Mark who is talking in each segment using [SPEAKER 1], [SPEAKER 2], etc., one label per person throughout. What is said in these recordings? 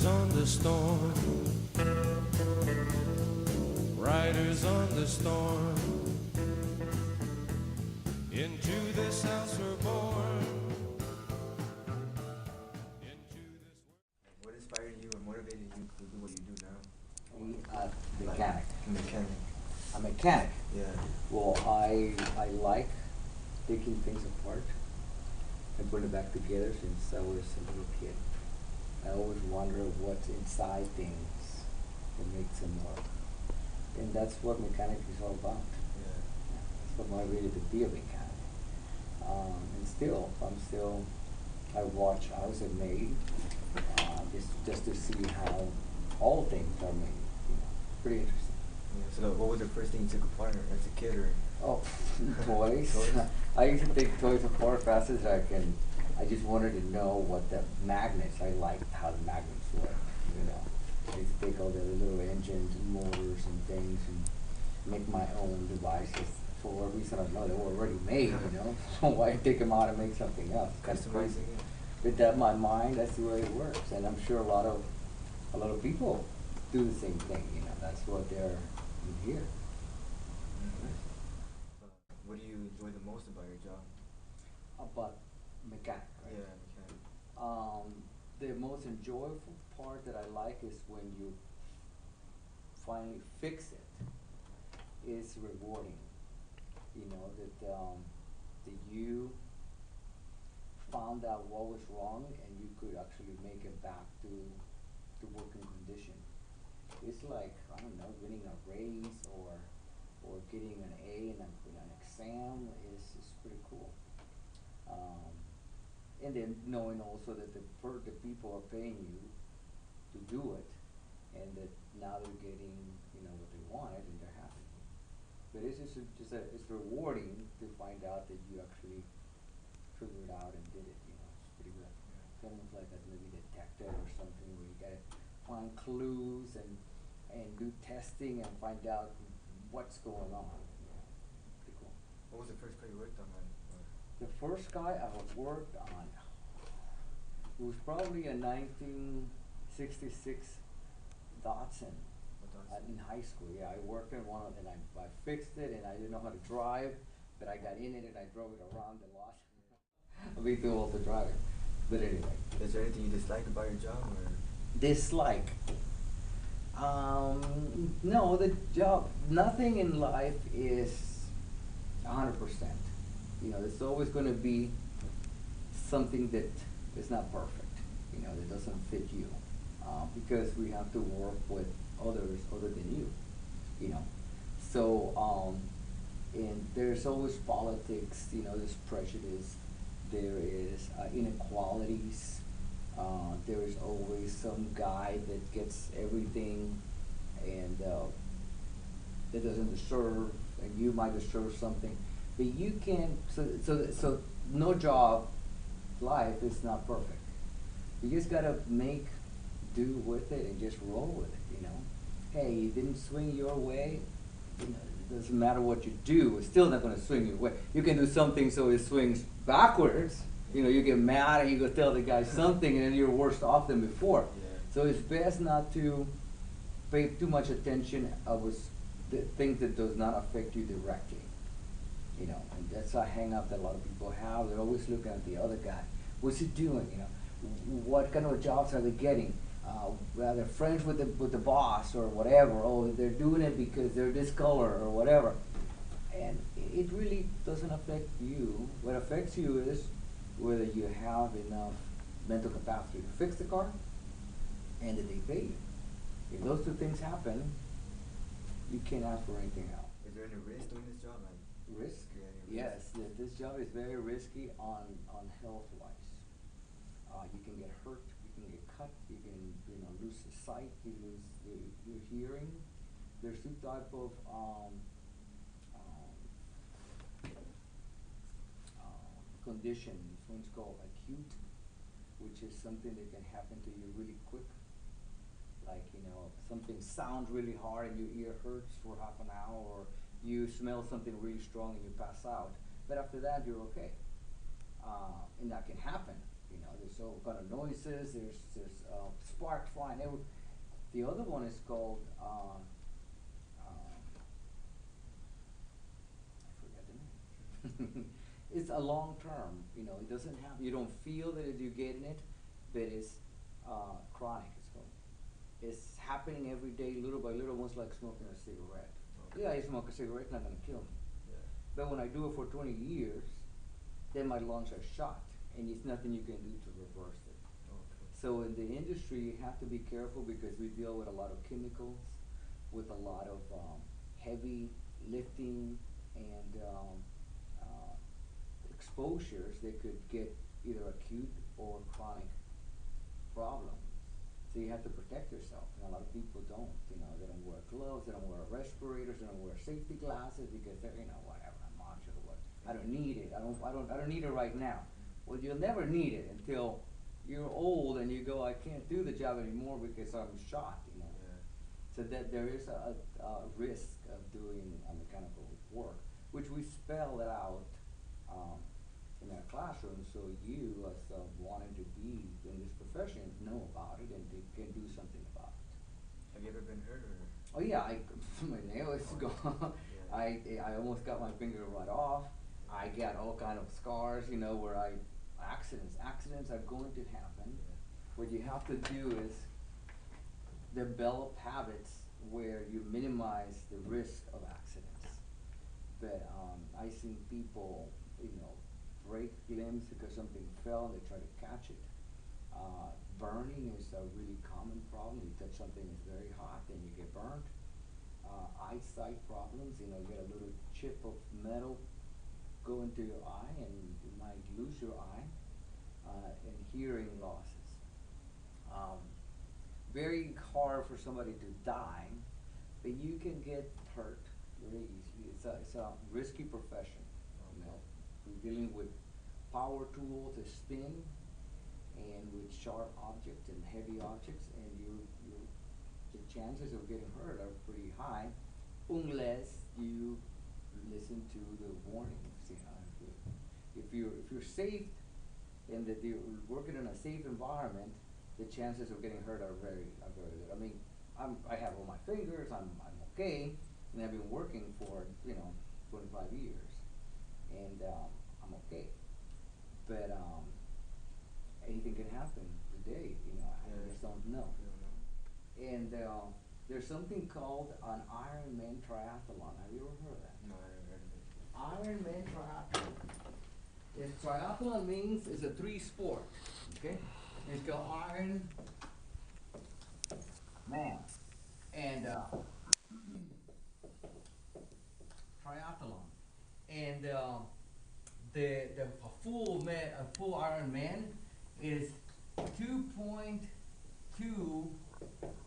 [SPEAKER 1] Riders on the storm, riders on the storm. Into this house we're born. Into this world.
[SPEAKER 2] What inspired you and motivated you to do what you do now?
[SPEAKER 3] Mechanic.
[SPEAKER 2] Mechanic.
[SPEAKER 3] A mechanic.
[SPEAKER 2] Yeah.
[SPEAKER 3] Well, I like taking things apart and putting it back together since I was a little kid. I always wonder what's inside things that makes them work. And that's what mechanic is all about.
[SPEAKER 2] Yeah.
[SPEAKER 3] That's what motivated to be a mechanic. And still, I watch how's it made, just to see how all things are made. You know, pretty interesting.
[SPEAKER 2] Yeah. So what was the first thing you took apart as a kid, or?
[SPEAKER 3] Oh, toys.
[SPEAKER 2] Toys?
[SPEAKER 3] I used to take toys apart fast as I can. I just wanted to know what the magnets, I liked how the magnets work, you know. I used to take all the little engines and motors and things and make my own devices. For what reason, I don't know, they were already made, you know. So why take them out and make something else? That's crazy.
[SPEAKER 2] Customizing it.
[SPEAKER 3] But that my mind, that's the way it works. And I'm sure a lot of people do the same thing, you know. That's what they're in here.
[SPEAKER 2] What do you enjoy the most about your job?
[SPEAKER 3] About mechanic, right?
[SPEAKER 2] Yeah, mechanic.
[SPEAKER 3] The most enjoyable part that I like is when you finally fix it. It's rewarding, you know, that you found out what was wrong and you could actually make it back to working condition. It's like, I don't know, winning a race or getting an A in an exam is pretty cool. And then knowing also that the people are paying you to do it, and that now they're getting, you know, what they wanted and they're happy. But it's it's rewarding to find out that you actually figured it out and did it, you know, it's pretty good. It's almost like a movie detective or something where you gotta find clues and do testing and find out what's going on. Yeah, pretty cool.
[SPEAKER 2] What was the first car you worked on?
[SPEAKER 3] The first guy I worked on, it was probably a 1966 Datsun. In high school, yeah, I worked in one of them, and I fixed it, and I didn't know how to drive, but I got in it and I drove it around the lot. I'll be too old to drive it, but anyway.
[SPEAKER 2] Is there anything you dislike about your job, or?
[SPEAKER 3] Dislike? No, the job, nothing in life is 100%. You know, there's always going to be something that is not perfect, you know, that doesn't fit you, because we have to work with others other than you know. So, and there's always politics, you know, there's prejudice, there is inequalities, there is always some guy that gets everything and that doesn't deserve, and you might deserve something. But you can, so no job, life is not perfect. You just gotta make do with it and just roll with it, you know. Hey, it didn't swing your way, you know, it doesn't matter what you do, it's still not gonna swing your way. You can do something so it swings backwards, you know, you get mad and you go tell the guy something and then you're worse off than before.
[SPEAKER 2] Yeah.
[SPEAKER 3] So it's best not to pay too much attention of the things that does not affect you directly. You know, and that's a hang up that a lot of people have. They're always looking at the other guy. What's he doing? You know, what kind of jobs are they getting? Well, they're friends with the boss or whatever. Oh, they're doing it because they're this color or whatever. And it really doesn't affect you. What affects you is whether you have enough mental capacity to fix the car and that they pay you. If those two things happen, you can't ask for anything else.
[SPEAKER 2] Is there any risk doing this job? Like
[SPEAKER 3] Risk?
[SPEAKER 2] Yeah, any risk?
[SPEAKER 3] Yes, this job is very risky on health-wise. You can get hurt, you can get cut, you can, you know, lose your sight, you lose your hearing. There's two type of conditions. One's called acute, which is something that can happen to you really quick. Like, you know, something sounds really hard and your ear hurts for half an hour, or you smell something really strong and you pass out. But after that, you're okay. And that can happen. You know, there's all kind of noises, there's sparks sharks flying every. The other one is called, I forgot the name. It's a long term, you know, it doesn't have, you don't feel that you're getting it, but it's, chronic, it's called. It's happening every day, little by little, almost like smoking a cigarette.
[SPEAKER 2] Okay.
[SPEAKER 3] Yeah, I smoke a cigarette, it's not gonna kill me.
[SPEAKER 2] Yeah.
[SPEAKER 3] But when I do it for 20 years, then my lungs are shot, and it's nothing you can do to reverse it.
[SPEAKER 2] Okay.
[SPEAKER 3] So in the industry, you have to be careful because we deal with a lot of chemicals, with a lot of heavy lifting and exposures that could get either acute or chronic problems. So you have to protect yourself, and a lot of people don't. You know, they don't wear gloves, they don't wear respirators, they don't wear safety glasses because they're, you know, whatever. I'm not sure what. I don't need it. I don't need it right now. Well, you'll never need it until you're old and you go, I can't do the job anymore because I'm shot. You know.
[SPEAKER 2] Yeah.
[SPEAKER 3] So that there is a risk of doing a mechanical work, which we spell it out in our classroom, so you, as wanting to be in this profession, know about it and can do something about it.
[SPEAKER 2] Have you ever been hurt or?
[SPEAKER 3] Oh yeah, my nail is
[SPEAKER 2] Oh,
[SPEAKER 3] gone.
[SPEAKER 2] yeah.
[SPEAKER 3] I almost got my finger right off. I got all kind of scars, you know, where accidents are going to happen.
[SPEAKER 2] Yeah.
[SPEAKER 3] What you have to do is develop habits where you minimize the risk of accidents. But I've seen people, you know, break limbs because something fell and they try to catch it. Burning is a really common problem. You touch something that's very hot and you get burned. Eyesight problems, you know, you get a little chip of metal go into your eye and you might lose your eye. And hearing losses. Very hard for somebody to die, but you can get hurt very easily. It's a risky profession, you know. We're dealing with power tools that spin and with sharp objects and heavy objects, and the chances of getting hurt are pretty high unless you listen to the warnings. You know, if you're safe and that you're working in a safe environment, the chances of getting hurt are very good. I mean, I have all my fingers, I'm okay, and I've been working for, you know, 25 years, and I'm okay. But anything can happen today, you know, I just don't know.
[SPEAKER 2] I don't know.
[SPEAKER 3] And there's something called an Ironman triathlon. Have you ever heard of that?
[SPEAKER 2] No, I never heard of it.
[SPEAKER 3] Ironman triathlon. If triathlon means it's a 3-sport, okay? It's called Iron Man. And triathlon. And a full Iron Man is 2.2 or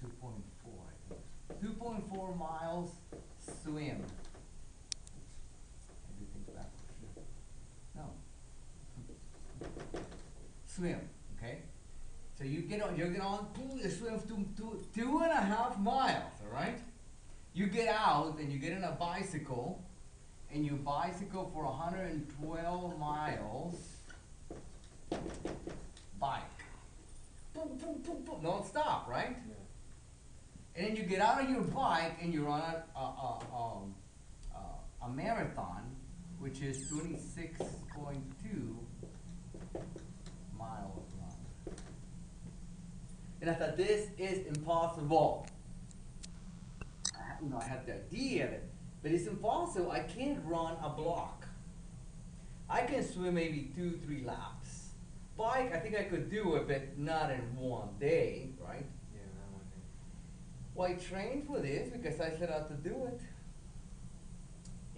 [SPEAKER 3] 2.4, I think. 2.4 miles swim. I do things backwards. No. Swim, okay? So you get on, you swim 2.5 miles, all right? You get out and you get on a bicycle, and you bicycle for 112 miles. Bike. Boom, boom, boom, boom, don't stop, right?
[SPEAKER 2] Yeah.
[SPEAKER 3] And then you get out of your bike and you run a marathon, which is 26.2 miles long. And I thought, this is impossible. I had the idea of it, but it's impossible. I can't run a block. I can swim maybe 2-3 laps. Bike, I think I could do it, but not in one day, right?
[SPEAKER 2] Yeah, that one day.
[SPEAKER 3] Well, I trained for this because I set out to do it.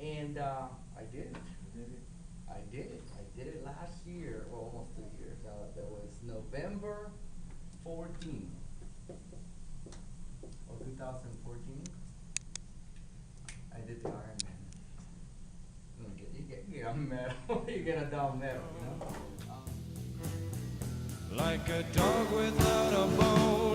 [SPEAKER 3] And I did it.
[SPEAKER 2] You did it?
[SPEAKER 3] I did it. I did it last year, well, almost 2 years. That was November 14th of 2014. I did the Ironman. You get a medal. You get a dumb medal, you know?
[SPEAKER 1] Like a dog without a bone.